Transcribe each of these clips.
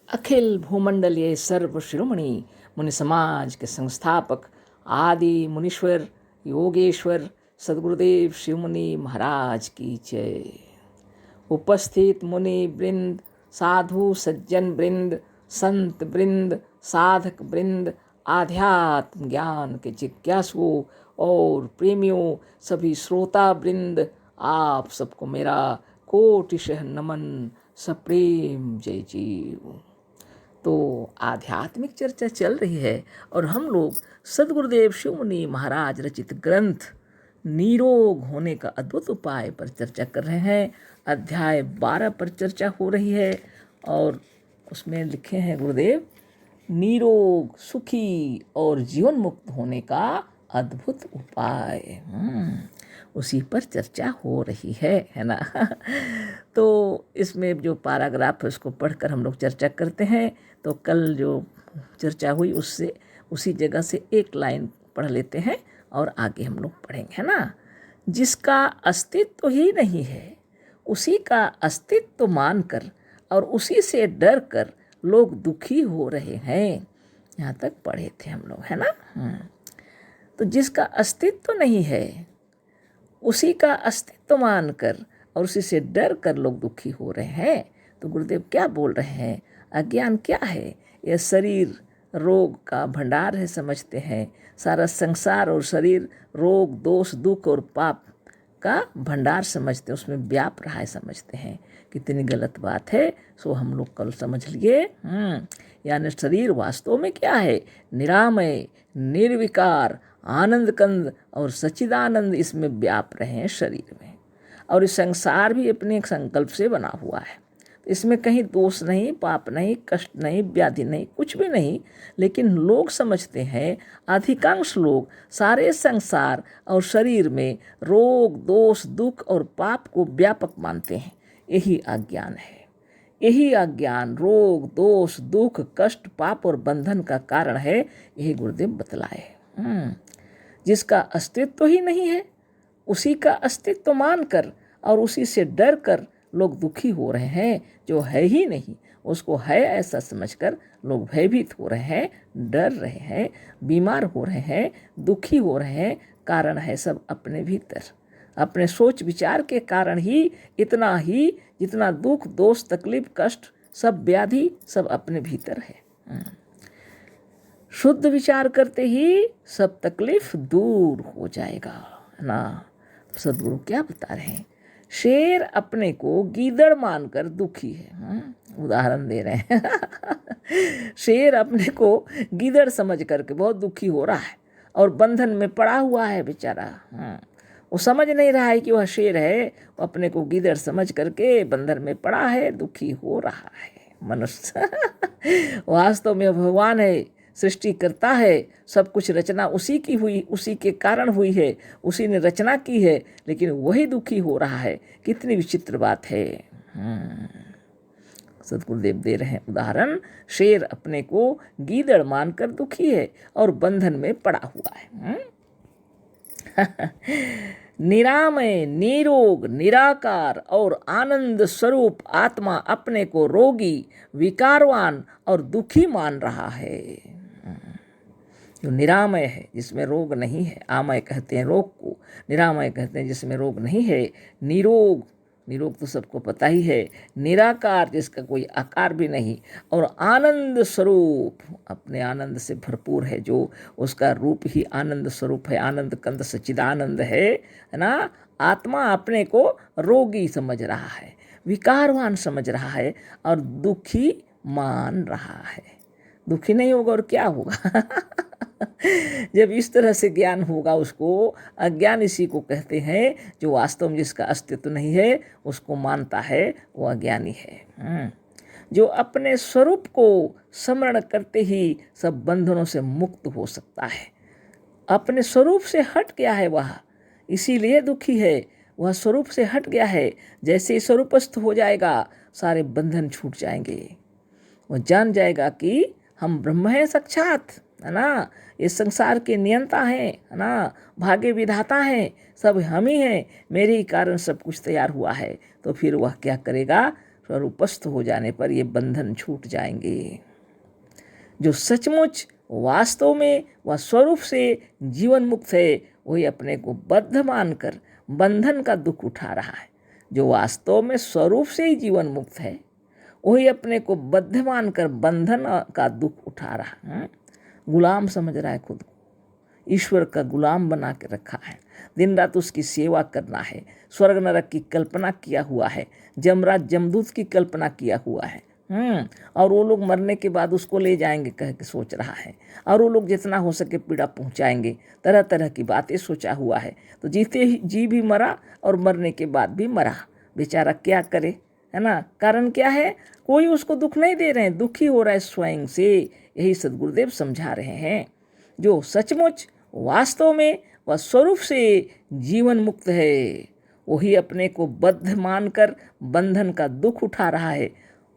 अखिल भूमंडलीय सर्व शिरोमणि मुनि समाज के संस्थापक आदि मुनीश्वर योगेश्वर सदगुरुदेव शिव मुनि महाराज की जय। उपस्थित मुनि वृंद, साधु सज्जन वृंद, संत वृंद, साधक वृंद, आध्यात्म ज्ञान के जिज्ञासुओं और प्रेमियों, सभी श्रोता वृंद, आप सबको मेरा कोटिशः नमन, सप्रेम जय जीव। तो आध्यात्मिक चर्चा चल रही है और हम लोग सदगुरुदेव शिव मुनि महाराज रचित ग्रंथ निरोग होने का अद्भुत उपाय पर चर्चा कर रहे हैं। अध्याय 12 पर चर्चा हो रही है और उसमें लिखे हैं गुरुदेव, निरोग, सुखी और जीवन मुक्त होने का अद्भुत उपाय। उसी पर चर्चा हो रही है ना। तो इसमें जो पैराग्राफ है उसको पढ़कर हम लोग चर्चा करते हैं। तो कल जो चर्चा हुई उससे उसी जगह से एक लाइन पढ़ लेते हैं और आगे हम लोग पढ़ेंगे, है ना। जिसका अस्तित्व ही नहीं है उसी का अस्तित्व मानकर और उसी से डर कर लोग दुखी हो रहे हैं। यहाँ तक पढ़े थे हम लोग, है ना। तो जिसका अस्तित्व नहीं है उसी का अस्तित्व मानकर और उसी से डर कर लोग दुखी हो रहे हैं। तो गुरुदेव क्या बोल रहे हैं? अज्ञान क्या है? यह शरीर रोग का भंडार है समझते हैं। सारा संसार और शरीर रोग, दोष, दुख और पाप का भंडार समझते हैं, उसमें व्याप रहा है समझते हैं। कितनी गलत बात है। सो हम लोग कल समझ लिए। यानी शरीर वास्तव में क्या है? निरामय, निर्विकार, आनंद कंद और सच्चिदानंद इसमें व्याप रहे हैं शरीर में। और इस संसार भी अपने एक संकल्प से बना हुआ है। इसमें कहीं दोष नहीं, पाप नहीं, कष्ट नहीं, व्याधि नहीं, कुछ भी नहीं। लेकिन लोग समझते हैं, अधिकांश लोग सारे संसार और शरीर में रोग, दोष, दुख और पाप को व्यापक मानते हैं। यही अज्ञान है। यही अज्ञान रोग, दोष, दुख, कष्ट, पाप और बंधन का कारण है। यही गुरुदेव बतलाए। जिसका अस्तित्व ही नहीं है उसी का अस्तित्व मानकर और उसी से डर कर लोग दुखी हो रहे हैं। जो है ही नहीं उसको है ऐसा समझकर लोग भयभीत हो रहे हैं, डर रहे हैं, बीमार हो रहे हैं, दुखी हो रहे हैं। कारण है सब अपने भीतर, अपने सोच विचार के कारण ही इतना ही जितना दुख, दोष, तकलीफ, कष्ट, सब व्याधि सब अपने भीतर है। शुद्ध विचार करते ही सब तकलीफ दूर हो जाएगा, है ना। तो सदगुरु क्या बता रहे हैं? शेर अपने को गीदड़ मानकर दुखी है। उदाहरण दे रहे हैं। शेर अपने को गीदड़ समझ करके बहुत दुखी हो रहा है और बंधन में पड़ा हुआ है बेचारा। वो समझ नहीं रहा है कि वह शेर है, वो अपने को गीदड़ समझ करके बंधन में पड़ा है, दुखी हो रहा है मनुष्य। वास्तव में भगवान है, सृष्टि करता है, सब कुछ रचना उसी की हुई, उसी के कारण हुई है, उसी ने रचना की है, लेकिन वही दुखी हो रहा है। कितनी विचित्र बात है। सदगुरुदेव दे रहे हैं उदाहरण। शेर अपने को गीदड़ मानकर दुखी है और बंधन में पड़ा हुआ है। निरामय, निरोग, निराकार और आनंद स्वरूप आत्मा अपने को रोगी, विकारवान और दुखी मान रहा है। जो निरामय है जिसमें रोग नहीं है, आमय कहते हैं रोग को, निरामय कहते हैं जिसमें रोग नहीं है। निरोग, निरोग तो सबको पता ही है। निराकार जिसका कोई आकार भी नहीं। और आनंद स्वरूप अपने आनंद से भरपूर है, जो उसका रूप ही आनंद स्वरूप है, आनंद कंद सच्चिदानंद है ना। आत्मा अपने को रोगी समझ रहा है, विकारवान समझ रहा है और दुखी मान रहा है। दुखी नहीं होगा और क्या होगा? जब इस तरह से ज्ञान होगा उसको, अज्ञान इसी को कहते हैं। जो वास्तव में जिसका अस्तित्व नहीं है उसको मानता है, वो अज्ञानी है। जो अपने स्वरूप को स्मरण करते ही सब बंधनों से मुक्त हो सकता है। अपने स्वरूप से हट गया है वह, इसीलिए दुखी है। वह स्वरूप से हट गया है। जैसे ही स्वरूपस्थ हो जाएगा सारे बंधन छूट जाएंगे। वो जान जाएगा कि हम ब्रह्म हैं साक्षात, है ना। इस संसार के नियंता हैं, है ना, भाग्य विधाता हैं, सब हम ही हैं, मेरे ही कारण सब कुछ तैयार हुआ है। तो फिर वह क्या करेगा? स्वरूपस्थ हो जाने पर ये बंधन छूट जाएंगे। जो सचमुच वास्तव में व स्वरूप से जीवन मुक्त है वही अपने को बद्ध मानकर बंधन का दुख उठा रहा है। जो वास्तव में स्वरूप से ही जीवन मुक्त है वही अपने को बद्ध मानकर बंधन का दुख उठा रहा है। गुलाम समझ रहा है खुद को, ईश्वर का गुलाम बना के रखा है, दिन रात उसकी सेवा करना है, स्वर्ग नरक की कल्पना किया हुआ है, जमराज जमदूत की कल्पना किया हुआ है। और वो लोग मरने के बाद उसको ले जाएंगे कह के सोच रहा है, और वो लोग जितना हो सके पीड़ा पहुंचाएंगे, तरह तरह की बातें सोचा हुआ है। तो जीते ही जी भी मरा और मरने के बाद भी मरा, बेचारा क्या करे, है ना। कारण क्या है, कोई उसको दुख नहीं दे रहे हैं, दुखी हो रहा है स्वयं से। यही सद्गुरुदेव समझा रहे हैं। जो सचमुच वास्तव में व स्वरूप से जीवन मुक्त है वही अपने को बद्ध मानकर बंधन का दुख उठा रहा है।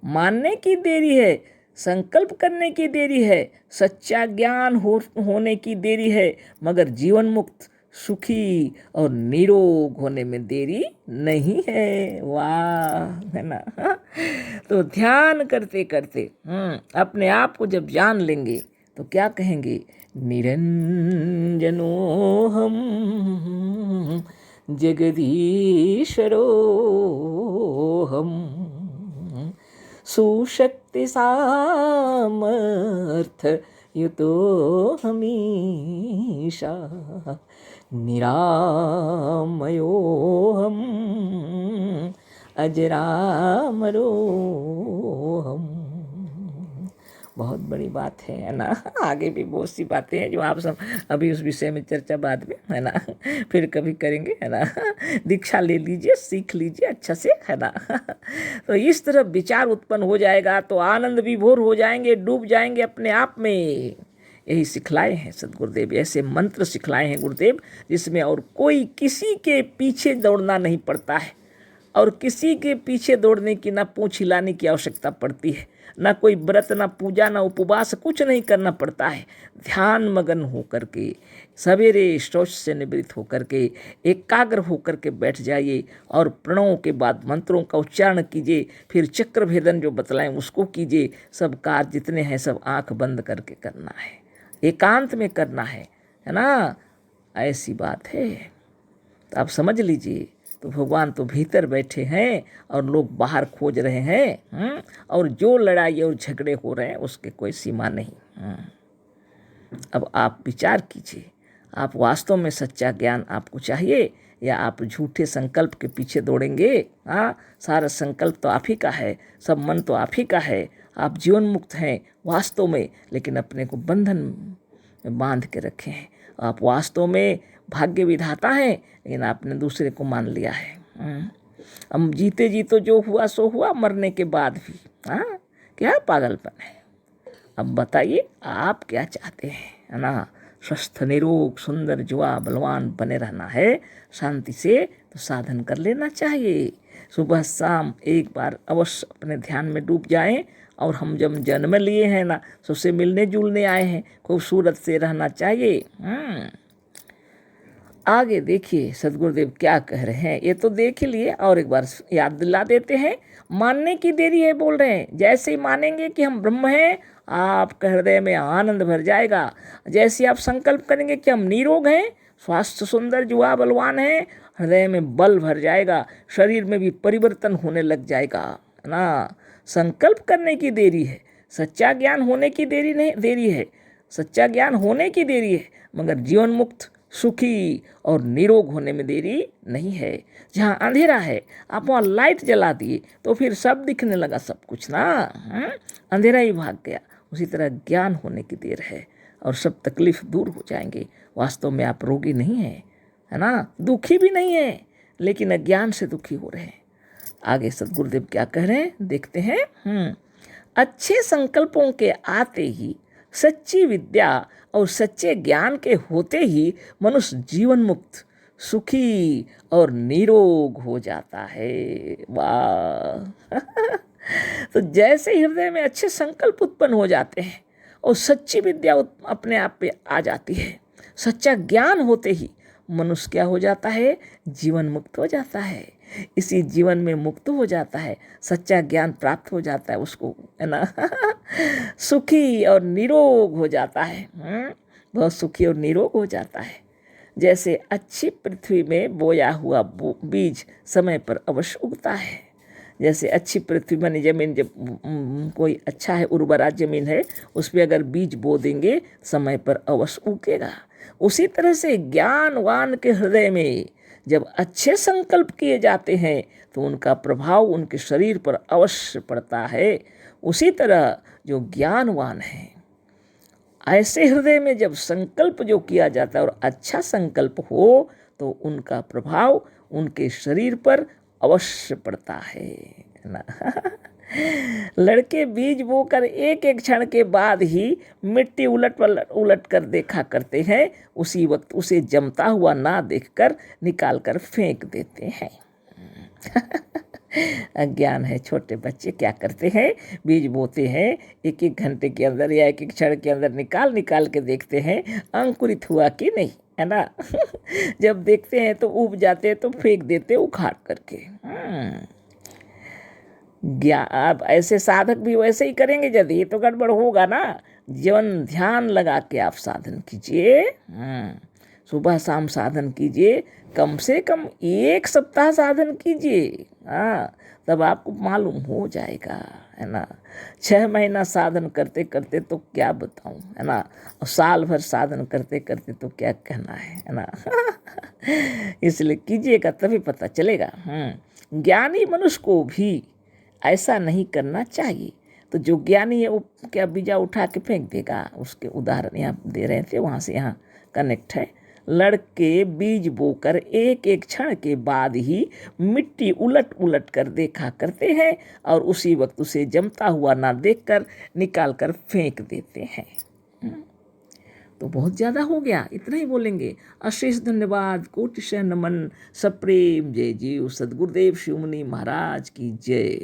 मानने की देरी है, संकल्प करने की देरी है, सच्चा ज्ञान होने की देरी है, मगर जीवन मुक्त सुखी और निरोग होने में देरी नहीं है। वाह, है ना। तो ध्यान करते करते अपने आप को जब जान लेंगे तो क्या कहेंगे, निरंजनो हम जगदीश्वरो हम सुशक्ति सामर्थ युतो हमीशा निरामयो हम अजरामरो हम। बहुत बड़ी बात है ना। आगे भी बहुत सी बातें हैं जो आप सब अभी उस विषय में चर्चा बाद में, है ना, फिर कभी करेंगे, है ना। दीक्षा ले लीजिए, सीख लीजिए अच्छा से, है ना। तो इस तरह विचार उत्पन्न हो जाएगा तो आनंद विभोर हो जाएंगे, डूब जाएंगे अपने आप में। यही सिखलाए हैं सद्गुरुदेव, ऐसे मंत्र सिखलाए हैं गुरुदेव जिसमें और कोई किसी के पीछे दौड़ना नहीं पड़ता है, और किसी के पीछे दौड़ने की ना पूँछ हिलाने की आवश्यकता पड़ती है, ना कोई व्रत, ना पूजा, ना उपवास, कुछ नहीं करना पड़ता है। ध्यान मगन होकर के सवेरे शौच से निवृत्त होकर के एकाग्र होकर के बैठ जाइए और प्रणवों के बाद मंत्रों का उच्चारण कीजिए, फिर चक्र भेदन जो बतलाएं उसको कीजिए। सब कार्य जितने हैं सब आंख बंद करके करना है, एकांत में करना है ना। ऐसी बात है। तो आप समझ लीजिए, तो भगवान तो भीतर बैठे हैं और लोग बाहर खोज रहे हैं। और जो लड़ाई और झगड़े हो रहे हैं उसके कोई सीमा नहीं। अब आप विचार कीजिए, आप वास्तव में सच्चा ज्ञान आपको चाहिए या आप झूठे संकल्प के पीछे दौड़ेंगे। सारा संकल्प तो आप ही का है, सब मन तो आप ही का है। आप जीवन मुक्त हैं वास्तव में, लेकिन अपने को बंधन में बांध के रखे हैं। आप वास्तव में भाग्य विधाता हैं, लेकिन आपने दूसरे को मान लिया है। हम जीते जी तो जो हुआ सो हुआ, मरने के बाद भी क्या पागलपन है। अब बताइए आप क्या चाहते हैं, है ना। स्वस्थ निरोग सुंदर जुआ बलवान बने रहना है शांति से, तो साधन कर लेना चाहिए। सुबह शाम एक बार अवश्य अपने ध्यान में डूब जाएं। और हम जब जन्म लिए हैं ना, सबसे मिलने जुलने आए हैं, खूबसूरत से रहना चाहिए। आगे देखिए सद्गुरुदेव क्या कह रहे हैं, ये तो देख ही लिए, और एक बार याद दिला देते हैं। मानने की देरी है बोल रहे हैं। जैसे ही मानेंगे कि हम ब्रह्म हैं, आपके हृदय में आनंद भर जाएगा। जैसे आप संकल्प करेंगे कि हम निरोग हैं, स्वास्थ्य सुंदर जुआ बलवान हैं, हृदय में बल भर जाएगा, शरीर में भी परिवर्तन होने लग जाएगा, है ना। संकल्प करने की देरी है, सच्चा ज्ञान होने की देरी नहीं, देरी है, सच्चा ज्ञान होने की देरी है, मगर जीवन मुक्त सुखी और निरोग होने में देरी नहीं है। जहाँ अंधेरा है आप वहाँ लाइट जला दिए तो फिर सब दिखने लगा, सब कुछ ना, अंधेरा ही भाग गया। उसी तरह ज्ञान होने की देर है और सब तकलीफ दूर हो जाएंगे। वास्तव में आप रोगी नहीं हैं, है ना, दुखी भी नहीं है, लेकिन अज्ञान से दुखी हो रहे हैं। आगे सद्गुरुदेव क्या कह रहे हैं देखते हैं। अच्छे संकल्पों के आते ही, सच्ची विद्या और सच्चे ज्ञान के होते ही मनुष्य जीवन मुक्त सुखी और निरोग हो जाता है। वाह। तो जैसे हृदय में अच्छे संकल्प उत्पन्न हो जाते हैं और सच्ची विद्या अपने आप पे आ जाती है, सच्चा ज्ञान होते ही मनुष्य क्या हो जाता है, जीवन मुक्त हो जाता है। इसी जीवन में मुक्त हो जाता है, सच्चा ज्ञान प्राप्त हो जाता है उसको, है ना। सुखी और निरोग हो जाता है, बहुत सुखी और निरोग हो जाता है। जैसे अच्छी पृथ्वी में बोया हुआ बीज समय पर अवश्य उगता है। जैसे अच्छी पृथ्वी बनी जमीन, जब कोई अच्छा है उर्वरा जमीन है, उस पर अगर बीज बो देंगे समय पर अवश्य उगेगा। उसी तरह से ज्ञानवान के हृदय में जब अच्छे संकल्प किए जाते हैं तो उनका प्रभाव उनके शरीर पर अवश्य पड़ता है। उसी तरह जो ज्ञानवान है, ऐसे हृदय में जब संकल्प जो किया जाता है और अच्छा संकल्प हो तो उनका प्रभाव उनके शरीर पर अवश्य पड़ता है ना। लड़के बीज बोकर एक एक क्षण के बाद ही मिट्टी उलट उलट कर देखा करते हैं, उसी वक्त उसे जमता हुआ ना देखकर निकाल कर फेंक देते हैं। अज्ञान है। छोटे बच्चे क्या करते हैं, बीज बोते हैं, एक एक घंटे के अंदर या एक एक क्षण के अंदर निकाल निकाल के देखते हैं अंकुरित हुआ कि नहीं, है ना। जब देखते हैं तो उब जाते हैं तो फेंक देते उखाड़ करके। अब ऐसे साधक भी वैसे ही करेंगे, यदि ये तो गड़बड़ होगा ना। जीवन ध्यान लगा के आप साधन कीजिए, सुबह शाम साधन कीजिए, कम से कम 1 सप्ताह साधन कीजिए, तब आपको मालूम हो जाएगा, है ना। 6 महीना साधन करते करते तो क्या बताऊं, है ना, और साल भर साधन करते करते तो क्या कहना है ना। इसलिए कीजिएगा तभी पता चलेगा। ज्ञानी मनुष्य को भी ऐसा नहीं करना चाहिए। तो जो ज्ञानी है वो क्या बीजा उठा के फेंक देगा। उसके उदाहरण यहाँ दे रहे थे, वहाँ से यहाँ कनेक्ट है। लड़के बीज बोकर एक एक क्षण के बाद ही मिट्टी उलट उलट कर देखा करते हैं और उसी वक्त उसे जमता हुआ ना देखकर निकाल कर फेंक देते हैं। तो बहुत ज़्यादा हो गया, इतना ही बोलेंगे। अशेष धन्यवाद, कोटिशः नमन, सप्रेम जय जीव। सद्गुरुदेव शिव मुनि महाराज की जय।